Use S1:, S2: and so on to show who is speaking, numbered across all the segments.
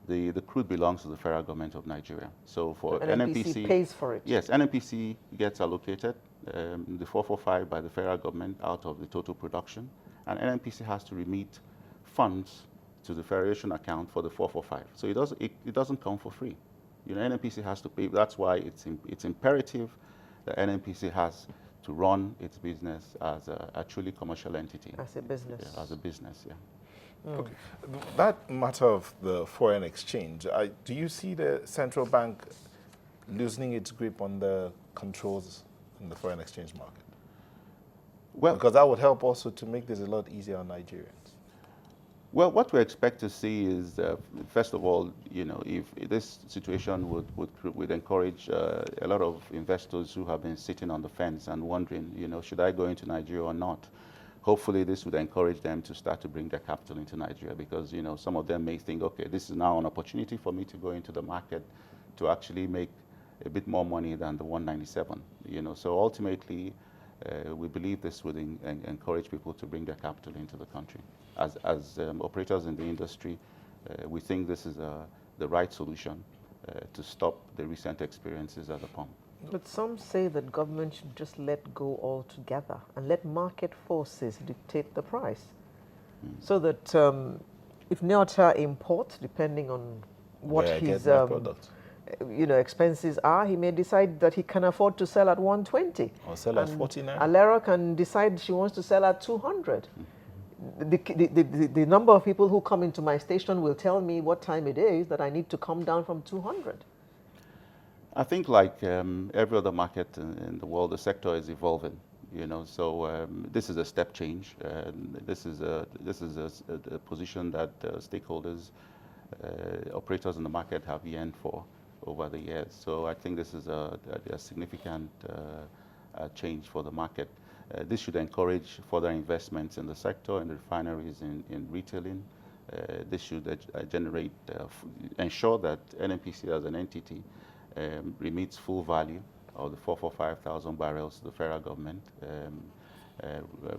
S1: the crude belongs to the federal government of Nigeria. So for
S2: NNPC pays for it.
S1: Yes, NNPC gets allocated the 445 by the federal government out of the total production, and NNPC has to remit funds to the federation account for the 445. So it doesn't come for free. You know, NNPC has to pay. That's why it's imperative that NNPC has to run its business as a truly commercial entity.
S2: As a business.
S1: Yeah, as a business, yeah.
S3: Okay. That matter of the foreign exchange, do you see the central bank loosening its grip on the controls in the foreign exchange market? Well, because that would help also to make this a lot easier on Nigerians.
S1: Well, what we expect to see is, first of all, you know, if this situation would encourage a lot of investors who have been sitting on the fence and wondering, you know, should I go into Nigeria or not? Hopefully, this would encourage them to start to bring their capital into Nigeria because, you know, some of them may think, okay, this is now an opportunity for me to go into the market to actually make a bit more money than the 197, you know. So ultimately, we believe this would encourage people to bring their capital into the country. As operators in the industry, we think this is the right solution to stop the recent experiences at the pump.
S2: But some say that government should just let go altogether and let market forces dictate the price. So that if Neota imports, depending on what his expenses are, he may decide that he can afford to sell at 120.
S3: Or sell at 49.
S2: Alera can decide she wants to sell at 200. The number of people who come into my station will tell me what time it is that I need to come down from 200.
S1: I think like every other market in the world, the sector is evolving, you know, so this is a step change. This is a position that stakeholders, operators in the market have yearned for over the years. So I think this is a significant change for the market. This should encourage further investments in the sector, in the refineries, in retailing. This should ensure that NNPC as an entity remits full value of the 445,000 barrels to the federal government,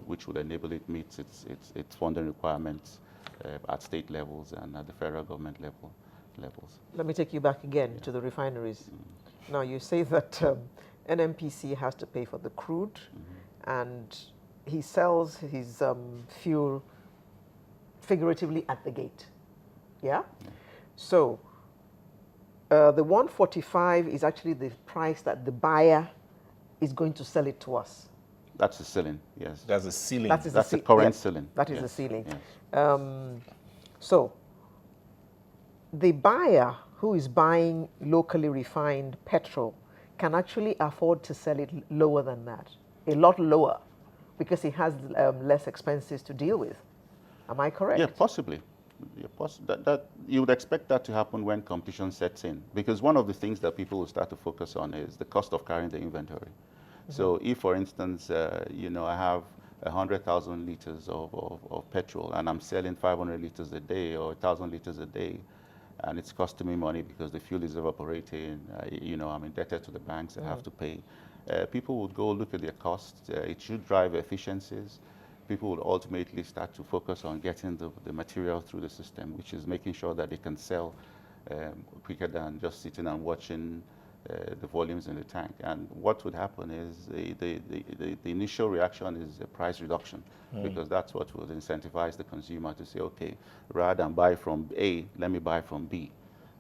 S1: which would enable it meet its funding requirements at state levels and at the federal government levels.
S2: Let me take you back again to the refineries. Now, you say that NNPC has to pay for the crude, and he sells his fuel figuratively at the gate. Yeah? So, the 145 is actually the price that the buyer is going to sell it to us.
S1: That's the ceiling, yes.
S3: That's the ceiling.
S1: That's the current ceiling.
S2: That is the ceiling. Yes. So, the buyer who is buying locally refined petrol can actually afford to sell it lower than that, a lot lower, because he has less expenses to deal with. Am I correct?
S1: Yeah, possibly. You would expect that to happen when competition sets in, because one of the things that people will start to focus on is the cost of carrying the inventory. So if, for instance, you know, I have 100,000 liters of petrol and I'm selling 500 liters a day or 1,000 liters a day, and it's costing me money because the fuel is evaporating, you know, I'm indebted to the banks, I have to pay. People would go look at their costs. It should drive efficiencies. People will ultimately start to focus on getting the material through the system, which is making sure that they can sell quicker than just sitting and watching the volumes in the tank. And what would happen is the initial reaction is a price reduction, because that's what will incentivize the consumer to say, okay, rather than buy from A, let me buy from B.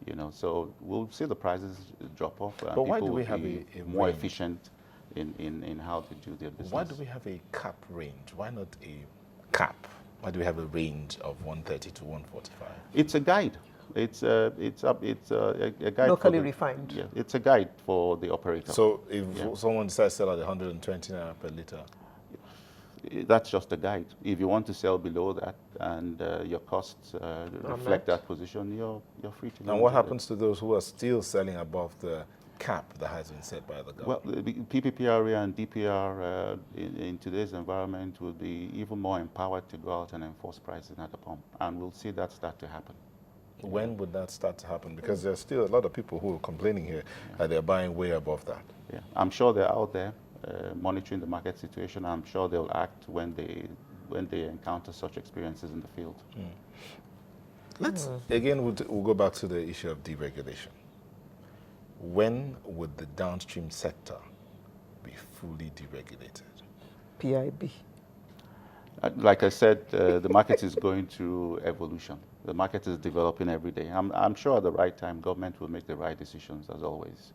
S1: You know, so we'll see the prices drop off.
S3: But why do we have a
S1: more
S3: range?
S1: Efficient in how to do their business?
S3: Why do we have a cap range? Why not a cap? Why do we have a range of 130 to 145?
S1: It's a guide. It's a guide.
S2: Locally refined.
S1: Yeah, it's a guide for the operator.
S3: So if someone decides to sell at 120 naira per liter,
S1: that's just a guide. If you want to sell below that and your costs reflect that position, you're free to.
S3: And what happens to those who are still selling above the cap that has been set by the government?
S1: Well, the PPPRA and DPR in today's environment will be even more empowered to go out and enforce pricing at the pump, and we'll see that start to happen.
S3: When would that start to happen? Because there's still a lot of people who are complaining here that they're buying way above that.
S1: Yeah, I'm sure they're out there monitoring the market situation. I'm sure they'll act when they encounter such experiences in the field.
S3: Let's, again, we'll go back to the issue of deregulation. When would the downstream sector be fully deregulated?
S2: PIB.
S1: Like I said, the market is going through evolution. The market is developing every day. I'm sure at the right time, government will make the right decisions, as always.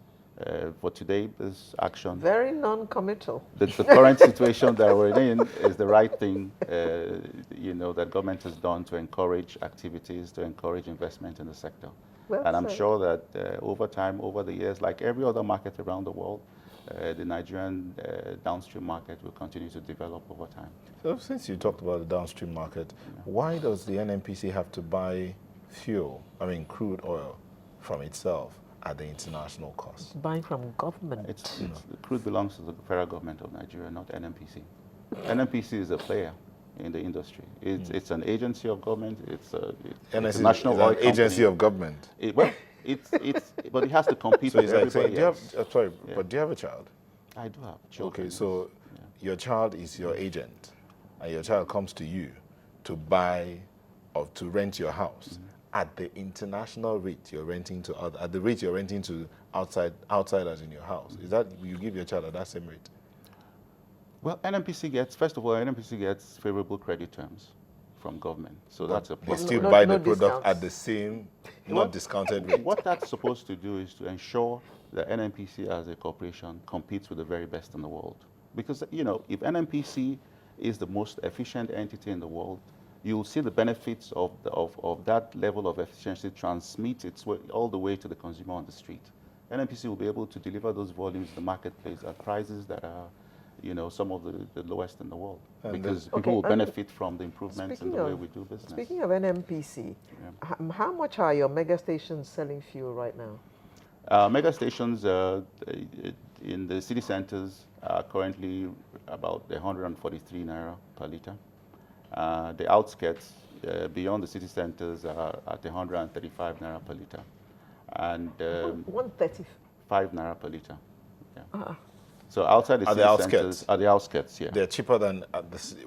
S1: For today, this action,
S2: Very non-committal.
S1: the current situation that we're in is the right thing, that government has done to encourage activities, to encourage investment in the sector.
S2: Well
S1: And I'm
S2: said.
S1: sure that over time, over the years, like every other market around the world, the Nigerian downstream market will continue to develop over time.
S3: So since you talked about the downstream market, why does the NNPC have to buy crude oil from itself at the international cost?
S2: Buying from government.
S1: The crude belongs to the federal government of Nigeria, not NNPC. NNPC is a player in the industry. It's an agency of government. It's a national oil company.
S3: Agency of government.
S1: But it has to compete
S3: So
S1: with
S3: it's like saying,
S1: everybody else.
S3: but do you have a child?
S1: I do have children.
S3: Okay, so your child is your agent, and your child comes to you to buy or to rent your house at the international rate you're renting to at the rate you're renting to outsiders in your house. Is that you give your child at that same rate?
S1: Well, NNPC gets favorable credit terms from government, so that's a
S3: They
S1: plus.
S3: still
S2: No
S3: buy the product
S2: discounts.
S3: at the same, not discounted rate.
S1: What that's supposed to do is to ensure that NNPC as a corporation competes with the very best in the world. Because, if NNPC is the most efficient entity in the world, you'll see the benefits of that level of efficiency transmit its way all the way to the consumer on the street. NNPC will be able to deliver those volumes in the marketplace at prices that are, some of the lowest in the world.
S3: And
S1: Because
S2: Okay,
S1: people will
S2: and
S1: benefit from the improvements in the way we do business.
S2: Speaking of NNPC, how much are your mega stations selling fuel right now?
S1: Mega stations in the city centers are currently about 143 naira per liter. The outskirts, beyond the city centers, are at 135 naira per liter. And
S2: 130.
S1: 5 naira per liter. Yeah. So outside the city centers, at the outskirts, yeah.
S3: They're cheaper than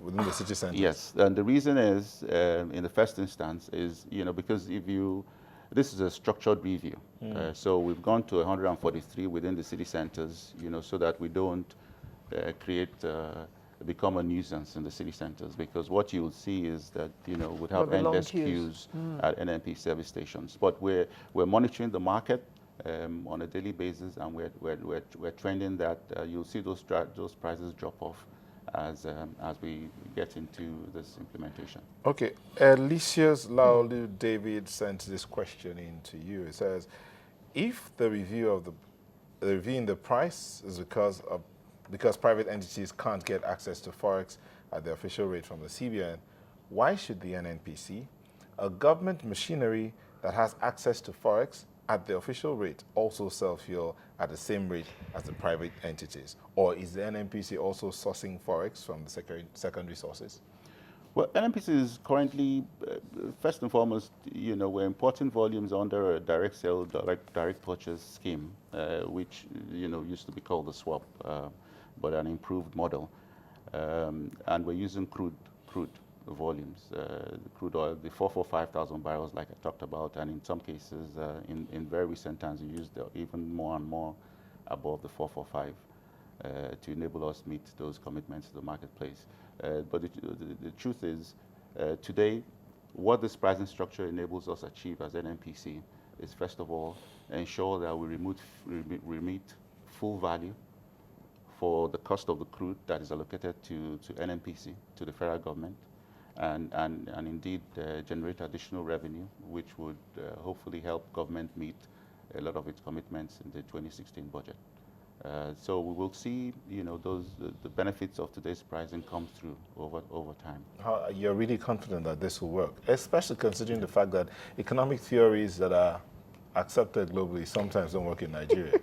S3: within the city centers.
S1: Yes, and the reason is, in the first instance, is because this is a structured review. So we've gone to 143 within the city centers, so that we don't become a nuisance in the city centers. Because what you will see is that we'd have endless queues at NNP service stations. But we're monitoring the market on a daily basis, and we're trending that you'll see those prices drop off as we get into this implementation.
S3: Okay, Lysius Laulu David sent this question in to you. It says, if the review in the price is because private entities can't get access to forex at the official rate from the CBN, why should the NNPC, a government machinery that has access to forex at the official rate, also sell fuel at the same rate as the private entities? Or is the NNPC also sourcing forex from the secondary sources?
S1: Well, NNPC is currently, first and foremost, we're importing volumes under a direct sale, direct purchase scheme, which used to be called the swap, but an improved model, and we're using crude volumes, crude oil, the 445,000 barrels, like I talked about, and in some cases, in very recent times, we used even more and more above the 445 to enable us meet those commitments to the marketplace. But the truth is, today, what this pricing structure enables us to achieve as NNPC is, first of all, ensure that we remit full value for the cost of the crude that is allocated to NNPC, to the federal government, and indeed generate additional revenue, which would hopefully help government meet a lot of its commitments in the 2016 budget. So we will see, the benefits of today's pricing come through over time.
S3: You're really confident that this will work, especially considering the fact that economic theories that are accepted globally sometimes don't work in Nigeria.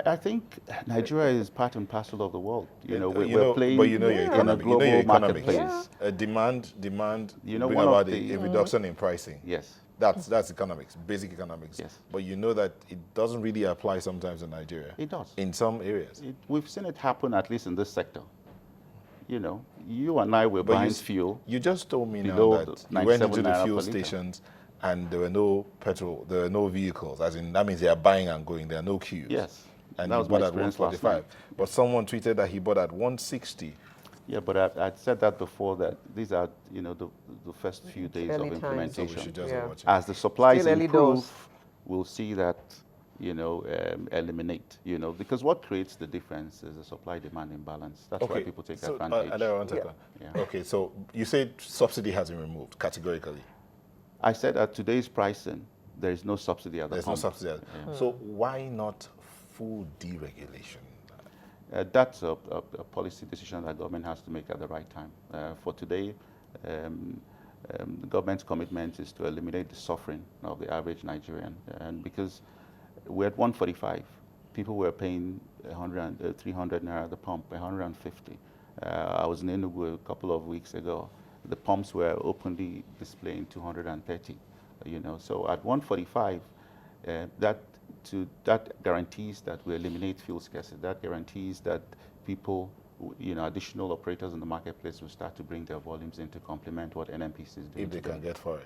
S1: I think Nigeria is part and parcel of the world.
S3: We're playing
S1: your
S3: in a global marketplace. Demand. Bring about a reduction in pricing.
S1: Yes.
S3: That's economics, basic economics.
S1: Yes.
S3: But you know that it doesn't really apply sometimes in Nigeria.
S1: It does.
S3: In some areas.
S1: We've seen it happen, at least in this sector. You and I were buying fuel.
S3: You just told me now that you went into the fuel stations and there were no petrol, there were no vehicles, as in that means they are buying and going, there are no queues.
S1: Yes.
S3: And
S1: That
S3: he
S1: was my
S3: bought at
S1: experience last
S3: 145.
S1: night.
S3: But someone tweeted that he bought at 160.
S1: Yeah, but I'd said that before, that these are, the first few days
S2: early
S1: of
S2: times.
S3: So
S1: implementation.
S3: we should just
S2: Yeah.
S3: watch it.
S1: As the supplies
S2: Still early
S1: improve,
S2: doors.
S1: we'll see that, eliminate, because what creates the difference is the supply-demand imbalance. That's why people take advantage.
S2: Yeah.
S3: Okay, so you said subsidy has been removed categorically.
S1: I said at today's pricing, there is no subsidy at the
S3: There's
S1: pump.
S3: no subsidy. So why not full deregulation?
S1: That's a policy decision that government has to make at the right time. For today, the government's commitment is to eliminate the suffering of the average Nigerian. And because we're at 145, people were paying 300 naira at the pump, 150. I was in Enugu a couple of weeks ago. The pumps were openly displaying 230. So at 145, that guarantees that we eliminate fuel scarcity. That guarantees that people, additional operators in the marketplace will start to bring their volumes in to complement what NNPC is doing.
S3: If they can get Forex.